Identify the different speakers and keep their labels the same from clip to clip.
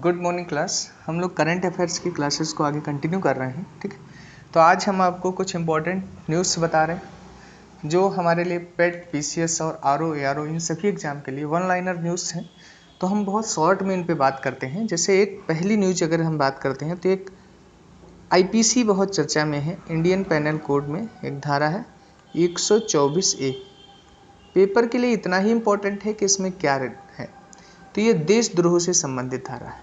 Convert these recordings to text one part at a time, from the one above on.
Speaker 1: Good morning class. हम लोग current affairs की क्लासेस को आगे कंटिन्यू कर रहे हैं। ठीक है, तो आज हम आपको कुछ इंपॉर्टेंट न्यूज़ बता रहे हैं जो हमारे लिए पेट, पीसीएस और आरओ, एआरओ इन सभी एग्जाम के लिए वन लाइनर न्यूज़ हैं। तो हम बहुत शॉर्ट में इन पे बात करते हैं। जैसे एक पहली न्यूज़ अगर हम बात करते हैं तो एक आईपीसी बहुत चर्चा में है। इंडियन पैनल कोड में एक धारा है 124A। पेपर के लिए इतना ही इम्पोर्टेंट है कि इसमें क्या है, तो ये देशद्रोह से संबंधित धारा है।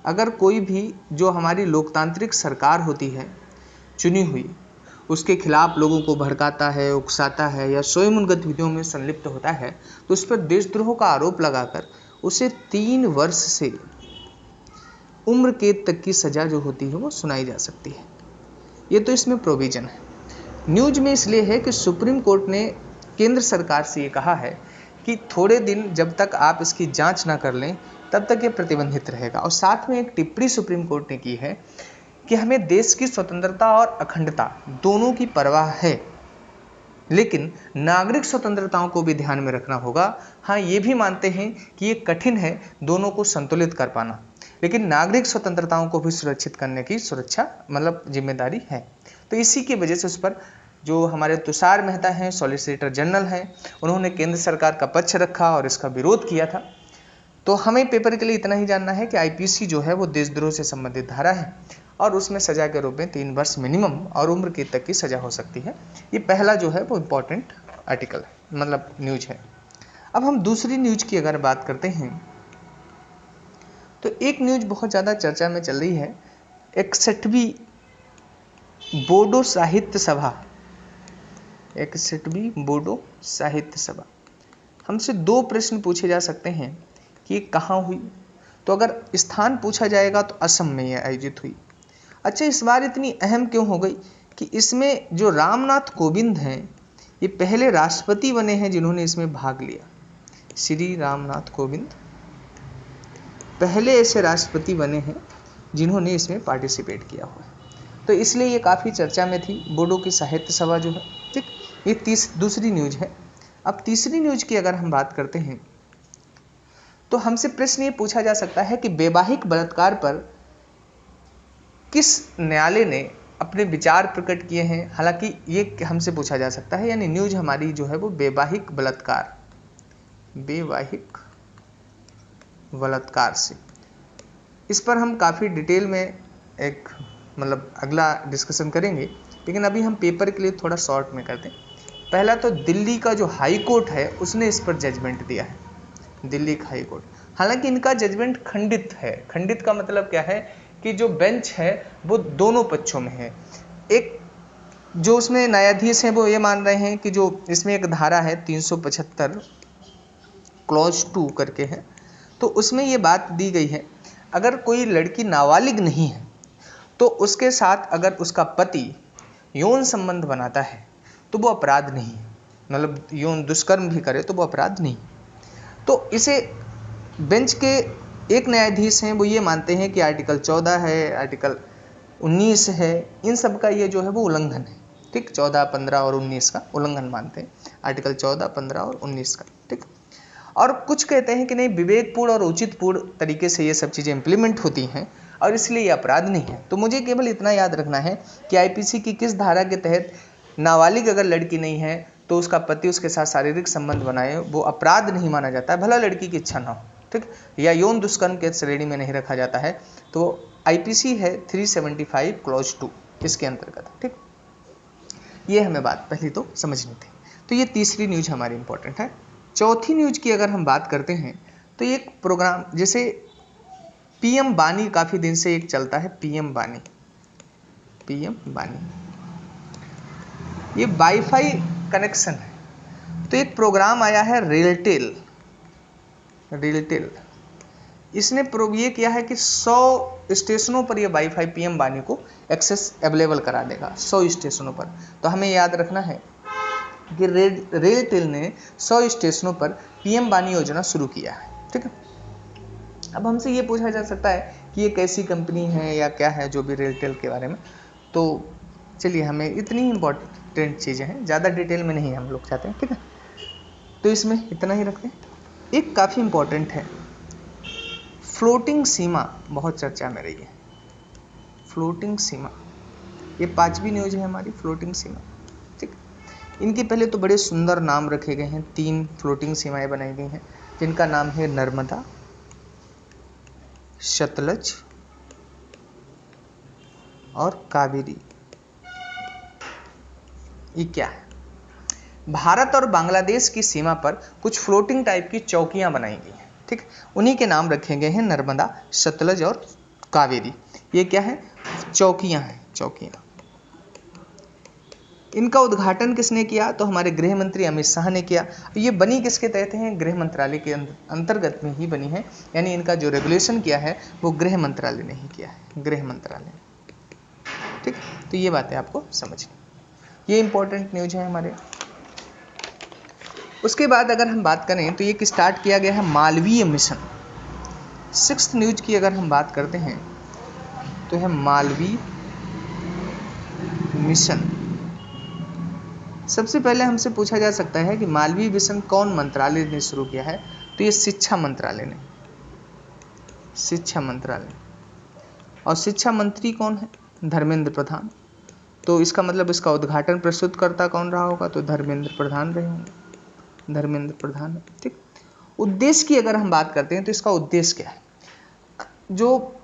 Speaker 1: अगर कोई भी जो हमारी लोकतांत्रिक सरकार होती है चुनी हुई, उसके खिलाफ लोगों को भड़काता है, उकसाता है या स्वयं उन गतिविधियों में संलिप्त होता है, तो उस पर देशद्रोह का आरोप लगाकर उसे 3 वर्ष से उम्र कैद तक की सजा जो होती है वो सुनाई जा सकती है। ये तो इसमें प्रोविजन है। न्यूज में इसलिए है कि सुप्रीम कोर्ट ने केंद्र सरकार से ये कहा है कि थोड़े दिन जब तक आप इसकी जांच ना कर लें तब तक ये प्रतिबंधित रहेगा। और साथ में एक टिप्पणी सुप्रीम कोर्ट ने की है कि हमें देश की स्वतंत्रता और अखंडता दोनों की परवाह है, लेकिन नागरिक स्वतंत्रताओं को भी ध्यान में रखना होगा। हाँ, ये भी मानते हैं कि ये कठिन है दोनों को संतुलित कर पाना, लेकिन नागरिक स्वतंत्रताओं को भी सुरक्षित करने की जिम्मेदारी है। तो इसी की वजह से उस पर जो हमारे तुषार मेहता हैं, सॉलिसिटर जनरल हैं, उन्होंने केंद्र सरकार का पक्ष रखा और इसका विरोध किया था। तो हमें पेपर के लिए इतना ही जानना है कि आईपीसी जो है वो देशद्रोह से संबंधित धारा है और उसमें सजा के रूप में 3 वर्ष मिनिमम और उम्र कैद तक की सजा हो सकती है। ये पहला जो है वो इम्पोर्टेंट आर्टिकल है, मतलब न्यूज है। अब हम दूसरी न्यूज की अगर बात करते हैं तो एक न्यूज बहुत ज़्यादा चर्चा में चल रही है। 61वीं बोडो साहित्य सभा, 61वीं बोडो साहित्य सभा। हमसे 2 प्रश्न पूछे जा सकते हैं कि ये कहाँ हुई। तो अगर स्थान पूछा जाएगा तो असम में यह आयोजित हुई। अच्छा, इस बार इतनी अहम क्यों हो गई कि इसमें जो रामनाथ कोविंद हैं ये पहले राष्ट्रपति बने हैं जिन्होंने इसमें भाग लिया। श्री रामनाथ कोविंद पहले ऐसे राष्ट्रपति बने हैं जिन्होंने इसमें पार्टिसिपेट किया हुआ है, तो इसलिए ये काफ़ी चर्चा में थी बोडो की साहित्य सभा जो है। ठीक, ये दूसरी न्यूज है। अब तीसरी न्यूज की अगर हम बात करते हैं तो हमसे प्रश्न ये पूछा जा सकता है कि वैवाहिक बलात्कार पर किस न्यायालय ने अपने विचार प्रकट किए हैं। हालांकि ये हमसे पूछा जा सकता है, यानी न्यूज हमारी जो है वो वैवाहिक बलात्कार से। इस पर हम काफ़ी डिटेल में एक अगला डिस्कशन करेंगे, लेकिन अभी हम पेपर के लिए थोड़ा शॉर्ट में करते हैं। पहला तो दिल्ली का जो हाई कोर्ट है उसने इस पर जजमेंट दिया है, दिल्ली का हाई कोर्ट। हालांकि इनका जजमेंट खंडित है। खंडित का मतलब क्या है कि जो बेंच है वो दोनों पक्षों में है। एक जो उसमें न्यायाधीश हैं वो ये मान रहे हैं कि जो इसमें एक धारा है 375 क्लॉज 2 करके है, तो उसमें ये बात दी गई है अगर कोई लड़की नाबालिग नहीं है तो उसके साथ अगर उसका पति यौन संबंध बनाता है तो वो अपराध नहीं है, मतलब यौन दुष्कर्म भी करे तो वो अपराध नहीं। तो इसे बेंच के एक न्यायाधीश हैं वो ये मानते हैं कि आर्टिकल 14 है, आर्टिकल 19 है, इन सब का ये जो है वो उल्लंघन है। ठीक, 14, 15 और 19 का उल्लंघन मानते हैं, आर्टिकल 14, 15 और 19 का। ठीक, और कुछ कहते हैं कि नहीं, विवेकपूर्ण और उचितपूर्ण तरीके से ये सब चीज़ें इम्प्लीमेंट होती हैं और इसलिए ये अपराध नहीं है। तो मुझे केवल इतना याद रखना है कि आईपीसी की किस धारा के तहत नाबालिग अगर लड़की नहीं है तो उसका पति उसके साथ शारीरिक संबंध बनाए वो अपराध नहीं माना जाता है, भला लड़की की इच्छा ना हो। ठीक, या यौन दुष्कर्म के श्रेणी में नहीं रखा जाता है। तो आईपीसी है 375 क्लॉज 2 इसके अंतर्गत। ठीक, ये हमें बात पहली तो समझनी थी। तो ये तीसरी न्यूज हमारी इंपॉर्टेंट है। चौथी न्यूज की अगर हम बात करते हैं तो एक प्रोग्राम जैसे पीएम बानी, काफ़ी दिन से एक चलता है पीएम बानी। ये वाईफाई कनेक्शन है। तो एक प्रोग्राम आया है रेलटेल। इसने ये किया है कि 100 स्टेशनों पर ये वाईफाई पीएम बानी को एक्सेस अवेलेबल करा देगा, 100 स्टेशनों पर। तो हमें याद रखना है कि रेलटेल ने 100 स्टेशनों पर पीएम बानी योजना शुरू किया है। ठीक है, अब हमसे ये पूछा जा सकता है कि ये कैसी कंपनी है या क्या है जो भी रेलटेल के बारे में। तो चलिए, हमें इतनी इंपॉर्टेंट चीज़ें हैं, ज़्यादा डिटेल में नहीं हम लोग चाहते हैं। ठीक है, तो इसमें इतना ही रखते हैं। एक काफ़ी इंपॉर्टेंट है फ्लोटिंग सीमा बहुत चर्चा में रही है। फ्लोटिंग सीमा, ये पांचवी न्यूज है हमारी, फ्लोटिंग सीमा। ठीक, इनके पहले तो बड़े सुंदर नाम रखे गए हैं। 3 फ्लोटिंग सीमाएं बनाई गई हैं जिनका नाम है नर्मदा, सतलज और कावेरी। ये क्या है? भारत और बांग्लादेश की सीमा पर कुछ फ्लोटिंग टाइप की चौकियां बनाई गई हैं। ठीक, उन्हीं के नाम रखे गए हैं नर्मदा, सतलज और कावेरी। ये क्या है? चौकियां हैं, चौकियां। इनका उद्घाटन किसने किया? तो हमारे गृह मंत्री अमित शाह ने किया। ये बनी किसके तहत है? गृह मंत्रालय के अंतर्गत में ही बनी है, यानी इनका जो रेगुलेशन किया है वो गृह मंत्रालय ने ही किया है, गृह मंत्रालय। ठीक, तो ये बातें आपको समझनी, ये इंपॉर्टेंट न्यूज है हमारे। उसके बाद अगर हम बात करें तो ये स्टार्ट किया गया है मालवीय मिशन। 6th न्यूज की अगर हम बात करते हैं तो है मालवीय मिशन। सबसे पहले हमसे पूछा जा सकता है कि मालवीय मिशन कौन मंत्रालय ने शुरू किया है? तो ये शिक्षा मंत्रालय ने, शिक्षा मंत्रालय। और शिक्षा मंत्री कौन है? धर्मेंद्र प्रधान। तो इसका मतलब इसका उद्घाटन प्रस्तुतकर्ता कौन रहा होगा? तो धर्मेंद्र प्रधान रहे होंगे, धर्मेंद्र प्रधान। ठीक, उद्देश्य की अगर हम बात करते हैं तो इसका उद्देश्य क्या है? जो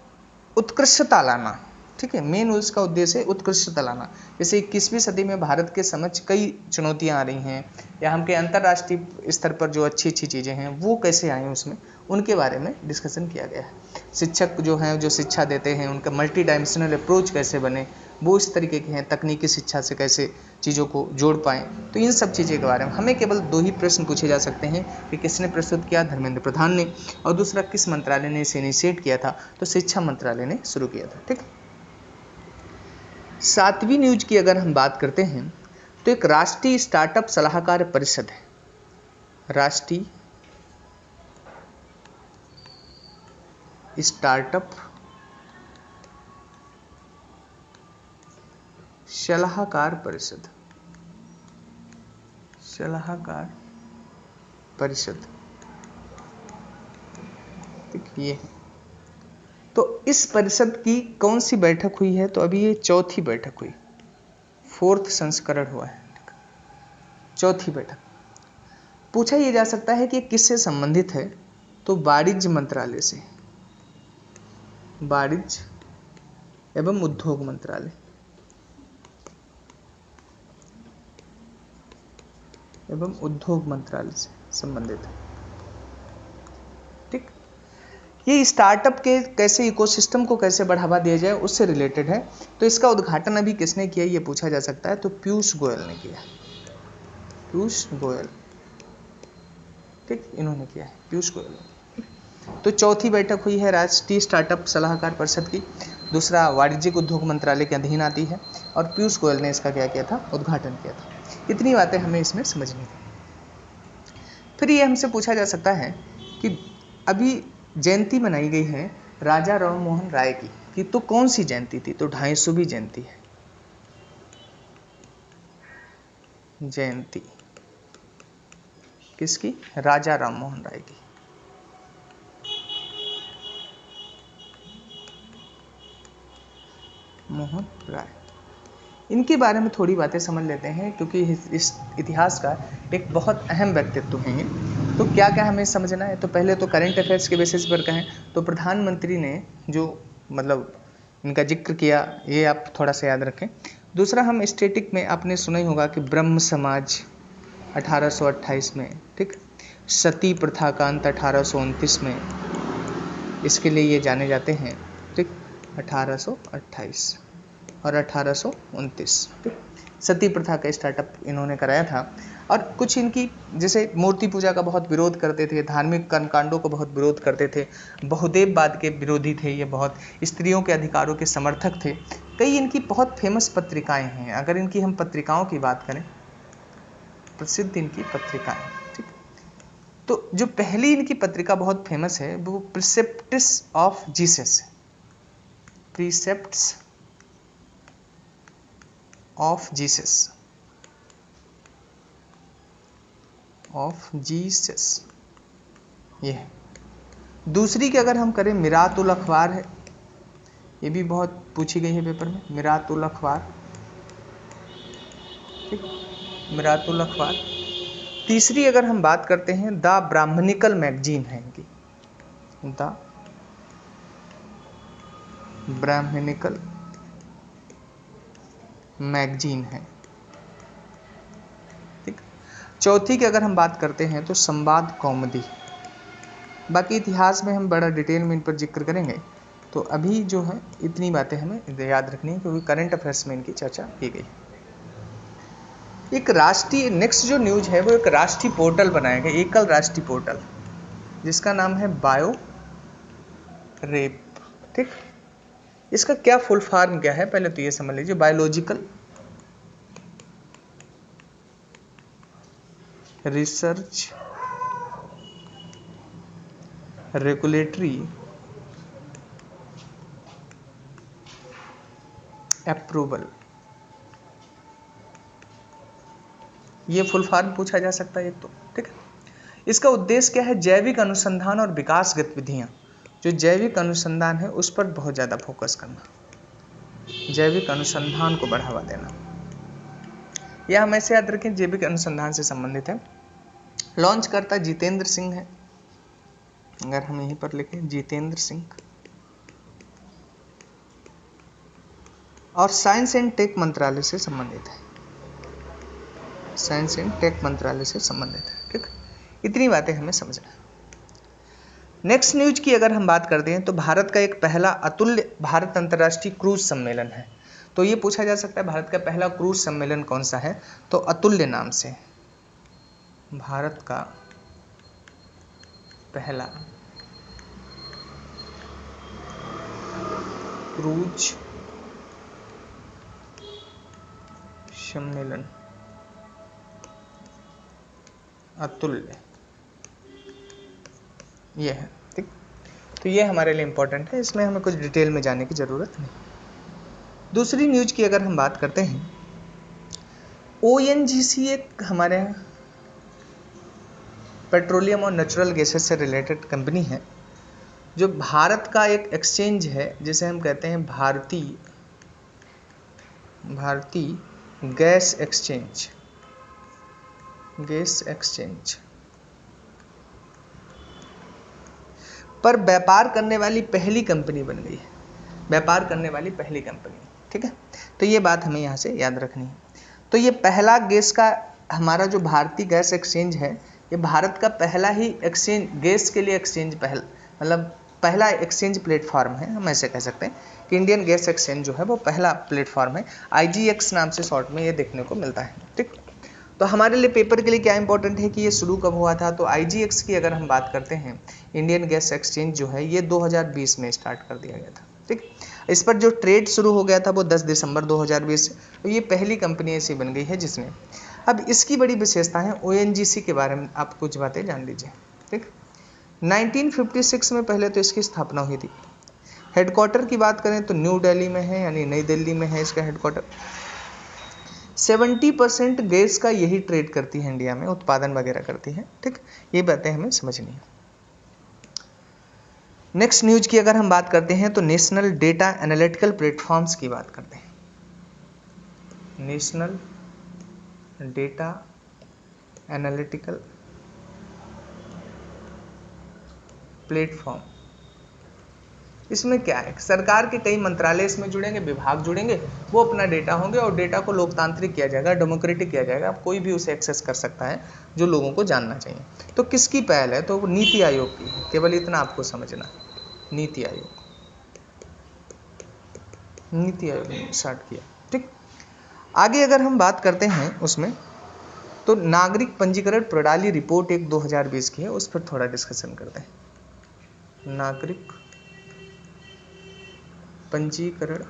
Speaker 1: उत्कृष्टता लाना। ठीक है, मेन उसका उद्देश्य है उत्कृष्टता लाना। जैसे 21वीं सदी में भारत के समक्ष कई चुनौतियां आ रही हैं, या हमके अंतर्राष्ट्रीय स्तर पर जो अच्छी अच्छी चीज़ें हैं वो कैसे आए, उसमें उनके बारे में डिस्कशन किया गया है। शिक्षक जो हैं, जो शिक्षा देते हैं, उनका मल्टी डायमेंशनल अप्रोच कैसे बने, वो इस तरीके के हैं। तकनीकी शिक्षा से कैसे चीज़ों को जोड़ पाएँ, तो इन सब चीज़ों के बारे में हमें केवल 2 ही प्रश्न पूछे जा सकते हैं कि किसने प्रस्तुत किया? धर्मेंद्र प्रधान ने। और दूसरा, किस मंत्रालय ने इसे इनिशिएट किया था? तो शिक्षा मंत्रालय ने शुरू किया था। ठीक, 7वीं न्यूज की अगर हम बात करते हैं तो एक राष्ट्रीय स्टार्टअप सलाहकार परिषद है, राष्ट्रीय स्टार्टअप सलाहकार परिषद, सलाहकार परिषद। ठीक, ये है। तो इस परिषद की कौन सी बैठक हुई है? तो अभी ये 4थी बैठक हुई, 4th संस्करण हुआ है, 4थी बैठक। पूछा यह जा सकता है कि किससे संबंधित है? तो वाणिज्य मंत्रालय से, वाणिज्य एवं उद्योग मंत्रालय, एवं उद्योग मंत्रालय से संबंधित है। ठीक, ये स्टार्टअप के कैसे इकोसिस्टम को कैसे बढ़ावा दिया जाए उससे रिलेटेड है। तो इसका उद्घाटन अभी किसने किया, ये पूछा जा सकता है। तो पीयूष गोयल ने किया, पीयूष गोयल। ठीक, इन्होंने किया है, पीयूष गोयल। तो 4थी बैठक हुई है राष्ट्रीय स्टार्टअप सलाहकार परिषद की। दूसरा, वाणिज्यिक उद्योग मंत्रालय के अधीन आती है, और पीयूष गोयल ने इसका क्या किया था? उद्घाटन किया था। इतनी बातें हमें इसमें समझनी थी। फिर ये हमसे पूछा जा सकता है कि अभी जयंती मनाई गई है राजा राम मोहन राय की तो कौन सी जयंती थी? तो 250वीं जयंती है, जयंती किसकी? राजा राम मोहन राय की। मोहन राय, इनके बारे में थोड़ी बातें समझ लेते हैं, क्योंकि इस इतिहास का एक बहुत अहम व्यक्तित्व है ये। तो क्या क्या हमें समझना है? तो पहले तो करंट अफेयर्स के बेसिस पर कहें तो प्रधानमंत्री ने जो मतलब इनका जिक्र किया, ये आप थोड़ा सा याद रखें। दूसरा, हम स्टैटिक में आपने सुना ही होगा कि ब्रह्म समाज 1828 में, ठीक, सती प्रथा का अंत 1829 में, इसके लिए ये जाने जाते हैं। ठीक, 1828 और 1829, ठीक, सती प्रथा का स्टार्टअप इन्होंने कराया था। और कुछ इनकी, जैसे मूर्ति पूजा का बहुत विरोध करते थे, धार्मिक कर्मकांडों को बहुत विरोध करते थे, बहुदेववाद के विरोधी थे ये, बहुत स्त्रियों के अधिकारों के समर्थक थे। कई इनकी बहुत फेमस पत्रिकाएं हैं। अगर इनकी हम पत्रिकाओं की बात करें, प्रसिद्ध इनकी पत्रिकाएं, ठीक, तो जो पहली इनकी पत्रिका बहुत फेमस है वो precepts of Jesus, precepts of Jesus, of Jesus, ये है। दूसरी की अगर हम करें मिरात उल अखबार है, ये भी बहुत पूछी गई है पेपर में, मिरात उल अखबार, ठीक, मिरात उल अखबार। तीसरी अगर हम बात करते हैं द ब्राह्मणिकल मैगजीन है इनकी, द ब्राह्मणिकल मैगजीन है, ठीक। चौथी की अगर हम बात करते हैं तो संवाद कौमुदी। बाकी इतिहास में हम बड़ा डिटेल में इन पर जिक्र करेंगे, तो अभी जो है इतनी बातें हमें याद रखनी है क्योंकि करंट अफेयर्स में इनकी चर्चा की गई है। एक राष्ट्रीय नेक्स्ट जो न्यूज है वो एक राष्ट्रीय पोर्टल बनाया गया, एकल राष्ट्रीय पोर्टल, जिसका नाम है बायो रेप, ठीक। इसका क्या फुल फॉर्म क्या है पहले तो ये समझ लीजिए, बायोलॉजिकल रिसर्च रेगुलेटरी अप्रूवल, ये फुल फॉर्म पूछा जा सकता है एक तो, ठीक है। इसका उद्देश्य क्या है, जैविक अनुसंधान और विकास गतिविधियां, जो जैविक अनुसंधान है उस पर बहुत ज़्यादा फोकस करना, जैविक अनुसंधान को बढ़ावा देना, यह हमेशा याद रखें जैविक अनुसंधान से संबंधित है। लॉन्च करता जितेंद्र सिंह है, अगर हम यहीं पर लिखें जितेंद्र सिंह, और साइंस एंड टेक मंत्रालय से संबंधित है, साइंस एंड टेक मंत्रालय से संबंधित है, ठीक। इतनी बातें हमें समझना है। नेक्स्ट न्यूज की अगर हम बात करते हैं तो भारत का एक पहला अतुल्य भारत अंतर्राष्ट्रीय क्रूज सम्मेलन है, तो ये पूछा जा सकता है भारत का पहला क्रूज सम्मेलन कौन सा है, तो अतुल्य नाम से, भारत का पहला क्रूज सम्मेलन अतुल्य, ये है, ठीक। तो ये हमारे लिए इंपॉर्टेंट है, इसमें हमें कुछ डिटेल में जाने की जरूरत नहीं। दूसरी न्यूज की अगर हम बात करते हैं, ONGC एक हमारे पेट्रोलियम और नेचुरल गैसेस से रिलेटेड कंपनी है, जो भारत का एक एक्सचेंज है जिसे हम कहते हैं भारतीय गैस एक्सचेंज, गैस एक्सचेंज पर व्यापार करने वाली पहली कंपनी बन गई है, व्यापार करने वाली पहली कंपनी, ठीक है। तो ये बात हमें यहाँ से याद रखनी है। तो ये पहला गैस का हमारा जो भारतीय गैस एक्सचेंज है, ये भारत का पहला ही एक्सचेंज, गैस के लिए एक्सचेंज पहला एक्सचेंज प्लेटफॉर्म है, हम ऐसे कह सकते हैं कि इंडियन गैस एक्सचेंज जो है वो पहला प्लेटफॉर्म है, IGX नाम से शॉर्ट में ये देखने को मिलता है, ठीक। तो हमारे लिए पेपर के लिए क्या इंपॉर्टेंट है कि ये शुरू कब हुआ था, तो IGX की अगर हम बात करते हैं, इंडियन गैस एक्सचेंज जो है ये 2020 में स्टार्ट कर दिया गया था, ठीक। इस पर जो ट्रेड शुरू हो गया था वो 10 दिसंबर 2020 से, तो ये पहली कंपनी ऐसी बन गई है जिसने, अब इसकी बड़ी विशेषता है ONGC के बारे में आप कुछ बातें जान लीजिए, ठीक। 1956 में पहले तो इसकी स्थापना हुई थी। हेडक्वार्टर की बात करें तो न्यू दिल्ली में है, यानी नई दिल्ली में है इसका हेडक्वार्टर। 70% गैस का यही ट्रेड करती है इंडिया में, उत्पादन वगैरह करती है, ठीक। ये बातें हमें समझनी है। नेक्स्ट न्यूज की अगर हम बात करते हैं तो नेशनल डेटा एनालिटिकल प्लेटफॉर्म्स की बात करते हैं, नेशनल डेटा एनालिटिकल प्लेटफॉर्म। इसमें क्या है, सरकार के कई मंत्रालय इसमें जुड़ेंगे, विभाग जुड़ेंगे, वो अपना डेटा होंगे और डेटा को लोकतांत्रिक किया जाएगा, डेमोक्रेटिक किया जाएगा, अब कोई भी उसे एक्सेस कर सकता है जो लोगों को जानना चाहिए। तो किसकी पहल है, तो नीति आयोग की है, केवल इतना आपको समझना, नीति आयोग, नीति आयोग ने स्टार्ट किया, ठीक। आगे अगर हम बात करते हैं उसमें, तो नागरिक पंजीकरण प्रणाली रिपोर्ट एक 2020 की है, उस पर थोड़ा डिस्कशन करते हैं। नागरिक पंजीकरण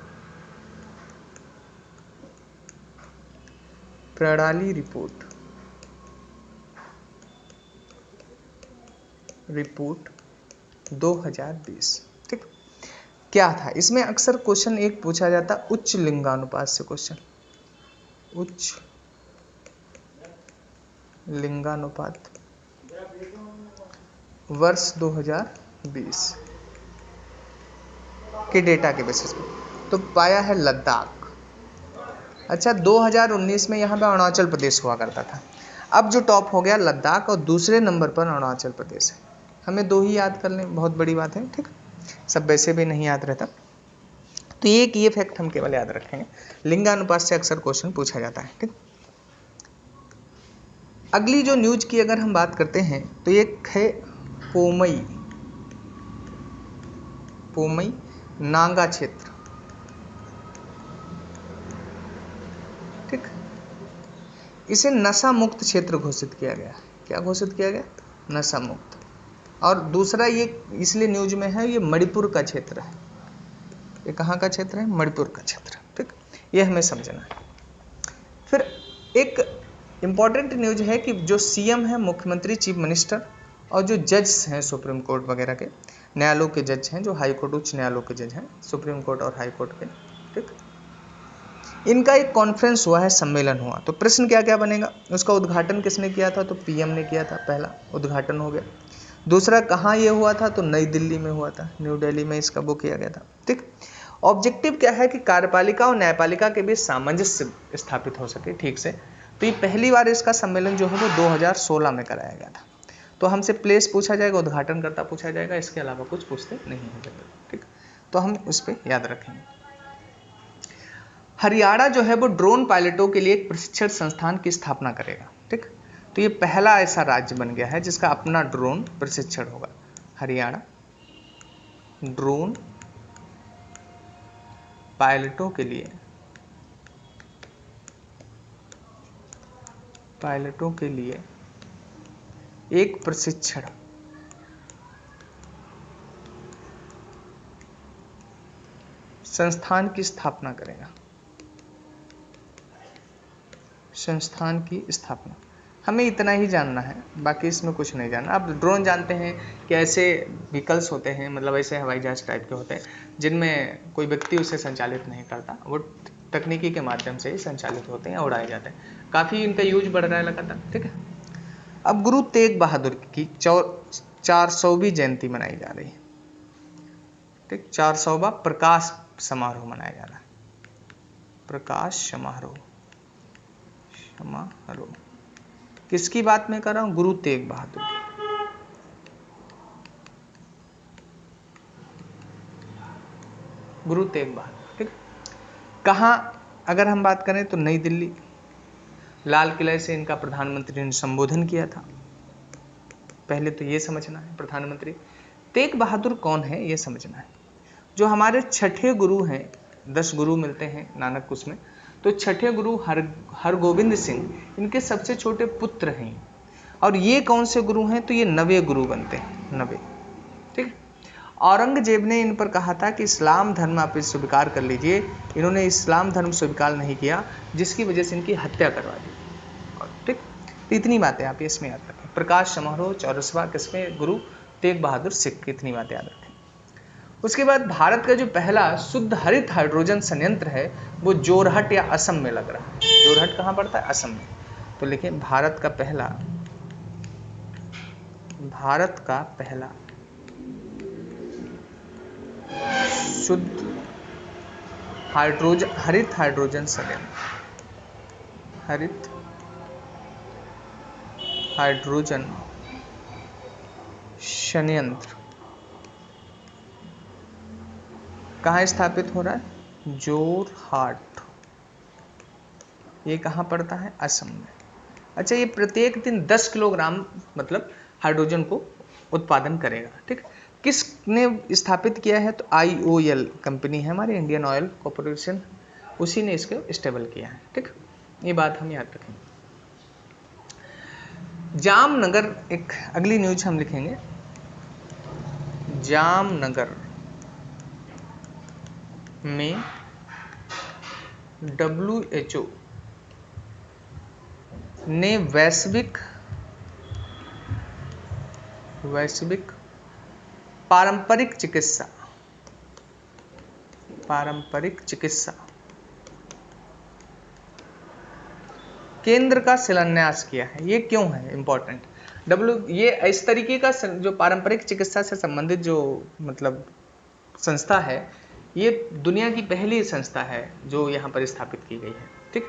Speaker 1: प्रणाली रिपोर्ट 2020, ठीक। क्या था इसमें, अक्सर क्वेश्चन एक पूछा जाता उच्च लिंगानुपात से क्वेश्चन, उच्च लिंगानुपात वर्ष 2020, 2020 के डेटा के बेसिस पे, तो पाया है लद्दाख। अच्छा, 2019 में यहाँ पे अरुणाचल प्रदेश हुआ करता था। अब जो टॉप हो गया लद्दाख और दूसरे नंबर पर अरुणाचल प्रदेश है। हमें 2 ही याद कर लें, बहुत बड़ी बात है, ठीक। सब वैसे भी नहीं याद रहता, तो ये फैक्ट हम केवल याद रखेंगे। लिंगानुपात से अक्सर क्वेश्चन पूछा जाता है, ठीक। अगली जो न्यूज की अगर हम बात करते हैं तो एक है पोमई नांगा क्षेत्र, ठीक। इसे नशा मुक्त क्षेत्र घोषित किया गया। क्या घोषित किया गया? नशा मुक्त। और दूसरा ये इसलिए न्यूज में है, ये मणिपुर का क्षेत्र है। ये कहाँ का क्षेत्र है? मणिपुर का क्षेत्र, ठीक। ये हमें समझना है। फिर एक इम्पॉर्टेंट न्यूज है कि जो सीएम है, मुख्यमंत्री, चीफ मिनिस्टर और जो जज हैं सुप्रीम कोर्ट वगैरह के, न्यायालयों के जज हैं, जो हाई कोर्ट, उच्च न्यायालयों के जज हैं, सुप्रीम कोर्ट और हाई कोर्ट के, ठीक। इनका एक कॉन्फ्रेंस हुआ है, सम्मेलन हुआ। तो प्रश्न क्या क्या बनेगा? उसका उद्घाटन किसने किया था? तो पीएम ने किया था, पहला उद्घाटन हो गया। दूसरा, कहाँ ये हुआ था? तो नई दिल्ली में हुआ था, न्यू दिल्ली में इसका वो किया गया था, ठीक। ऑब्जेक्टिव क्या है कि कार्यपालिका और न्यायपालिका के बीच सामंजस्य स्थापित हो सके ठीक से। तो ये पहली बार इसका सम्मेलन जो है वो 2016 में कराया गया था। तो हमसे प्लेस पूछा जाएगा, उद्घाटनकर्ता पूछा जाएगा, इसके अलावा कुछ पूछते नहीं है, ठीक। तो हम उस पर याद रखेंगे। हरियाणा जो है वो ड्रोन पायलटों के लिए एक प्रशिक्षण संस्थान की स्थापना करेगा, ठीक। तो ये पहला ऐसा राज्य बन गया है जिसका अपना ड्रोन प्रशिक्षण होगा। हरियाणा ड्रोन पायलटों के लिए एक प्रशिक्षण संस्थान की स्थापना करेगा। संस्थान की स्थापना, हमें इतना ही जानना है, बाकी इसमें कुछ नहीं जानना। आप ड्रोन जानते हैं कि ऐसे व्हीकल्स होते हैं, मतलब ऐसे हवाई जहाज टाइप के होते हैं जिनमें कोई व्यक्ति उसे संचालित नहीं करता, वो तकनीकी के माध्यम से ही संचालित होते हैं, उड़ाए जाते हैं। काफ़ी इनका यूज बढ़ रहा है लगातार, ठीक है। अब गुरु तेग बहादुर की 400वीं जयंती मनाई जा रही है, ठीक। 400वां प्रकाश समारोह मनाया जा रहा है। प्रकाश समारोह किसकी बात मैं कर रहा हूं? गुरु तेग बहादुर की। गुरु तेग बहादुर, ठीक। कहाँ अगर हम बात करें तो नई दिल्ली, लाल किले से इनका प्रधानमंत्री ने संबोधन किया था। पहले तो ये समझना है प्रधानमंत्री तेग बहादुर कौन है, ये समझना है। जो हमारे छठे गुरु हैं, 10 गुरु मिलते हैं नानक उसमें, तो छठे गुरु हरगोविंद सिंह इनके सबसे छोटे पुत्र हैं। और ये कौन से गुरु हैं? तो ये 9वें गुरु बनते हैं, 9वें, ठीक। औरंगजेब ने इन पर कहा था कि इस्लाम धर्म आप स्वीकार कर लीजिए। इन्होंने इस्लाम धर्म स्वीकार नहीं किया, जिसकी वजह से इनकी हत्या करवा दी, ठीक। तो इतनी बातें आप इसमें याद रखें। प्रकाश समारोह 400वां किसमें? गुरु तेग बहादुर सिख की, इतनी बातें याद रखें। उसके बाद भारत का जो पहला शुद्ध हरित हाइड्रोजन संयंत्र है वो जोरहट या असम में लग रहा है। जोरहट कहाँ पड़ता है? असम में। तो लिखिए भारत का पहला शुद्ध हरित हाइड्रोजन संयंत्र कहाँ स्थापित हो रहा है? जोरहाट। ये कहाँ पड़ता है? असम में। अच्छा, ये प्रत्येक दिन 10 किलोग्राम मतलब हाइड्रोजन को उत्पादन करेगा, ठीक। किसने स्थापित किया है? तो IOL कंपनी है हमारी, इंडियन ऑयल कॉर्पोरेशन, उसी ने इसको स्टेबल किया है, ठीक। ये बात हम याद रखेंगे। जामनगर, एक अगली न्यूज हम लिखेंगे। जामनगर में WHO ने वैश्विक पारंपरिक चिकित्सा केंद्र का शिलान्यास किया है। ये क्यों है इंपॉर्टेंट? ये इस तरीके का जो पारंपरिक चिकित्सा से संबंधित जो मतलब संस्था है, ये दुनिया की पहली संस्था है जो यहाँ पर स्थापित की गई है, ठीक।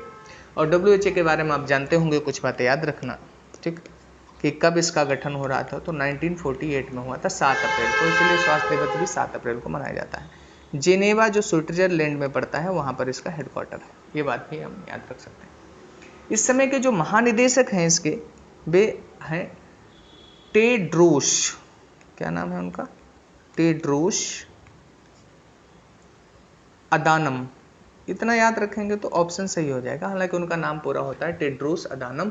Speaker 1: और WHO के बारे में आप जानते होंगे, कुछ बातें याद रखना, ठीक, कि कब इसका गठन हो रहा था, तो 1948 में हुआ था 7 अप्रैल को, इसलिए स्वास्थ्य दिवस भी 7 अप्रैल को मनाया जाता है। जेनेवा जो स्विट्जरलैंड में पड़ता है, वहाँ पर इसका हेडक्वार्टर है, ये बात भी हम याद रख सकते हैं। इस समय के जो महानिदेशक हैं इसके, वे हैं टेड्रोस, क्या नाम है उनका, टेड्रोस अदानम। इतना याद रखेंगे तो ऑप्शन सही हो जाएगा, हालांकि उनका नाम पूरा होता है टेड्रोस अदानम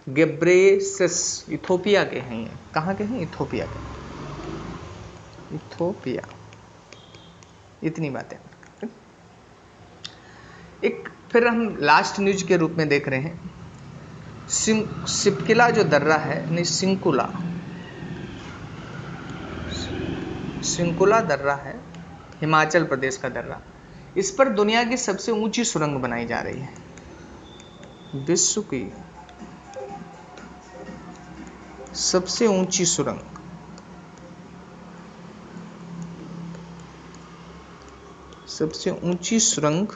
Speaker 1: गेब्रेयेसस। इथोपिया के हैं ये, कहाँ के हैं, इथोपिया के, इथोपिया। इतनी बातें। एक फिर हम लास्ट न्यूज के रूप में देख रहे हैं, सिपकिला जो दर्रा है, नहीं सिंकुला दर्रा है, हिमाचल प्रदेश का दर्रा, इस पर दुनिया की सबसे ऊंची सुरंग बनाई जा रही है। विश्व की सबसे ऊंची सुरंग, सबसे ऊंची सुरंग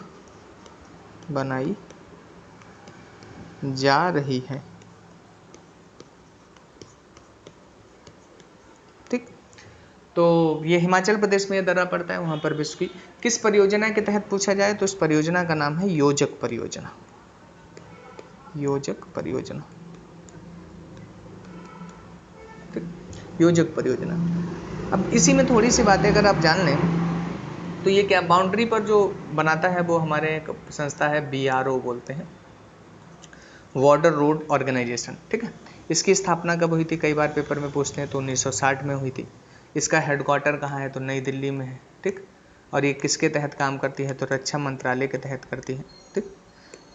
Speaker 1: बनाई जा रही है, ठीक। तो ये हिमाचल प्रदेश में ये दर्रा पड़ता है, वहां पर विश्व की किस परियोजना के तहत पूछा जाए तो इस परियोजना का नाम है योजक परियोजना, योजक परियोजना, ठीक, योजक परियोजना। अब इसी में थोड़ी सी बातें अगर आप जान लें तो ये क्या बाउंड्री पर जो बनाता है वो हमारे एक संस्था है, BRO बोलते हैं, बॉर्डर रोड ऑर्गेनाइजेशन, ठीक है। इसकी स्थापना कब हुई थी, कई बार पेपर में पूछते हैं, तो 1960 में हुई थी। इसका हेडक्वार्टर कहाँ है, तो नई दिल्ली में है, ठीक। और ये किसके तहत काम करती है, तो रक्षा मंत्रालय के तहत करती है, ठीक।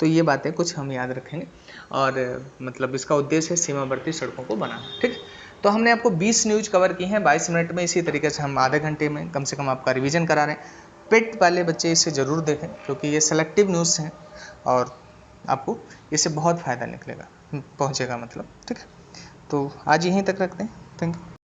Speaker 1: तो ये बातें कुछ हम याद रखेंगे, और मतलब इसका उद्देश्य है सीमावर्ती सड़कों को बनाना, ठीक। तो हमने आपको 20 न्यूज कवर की हैं 22 मिनट में। इसी तरीके से हम आधे घंटे में कम से कम आपका रिवीजन करा रहे हैं। पेट वाले बच्चे इसे ज़रूर देखें, क्योंकि ये सेलेक्टिव न्यूज़ हैं और आपको इससे बहुत फ़ायदा निकलेगा, पहुँचेगा मतलब, ठीक है। तो आज यहीं तक रखते हैं, थैंक यू।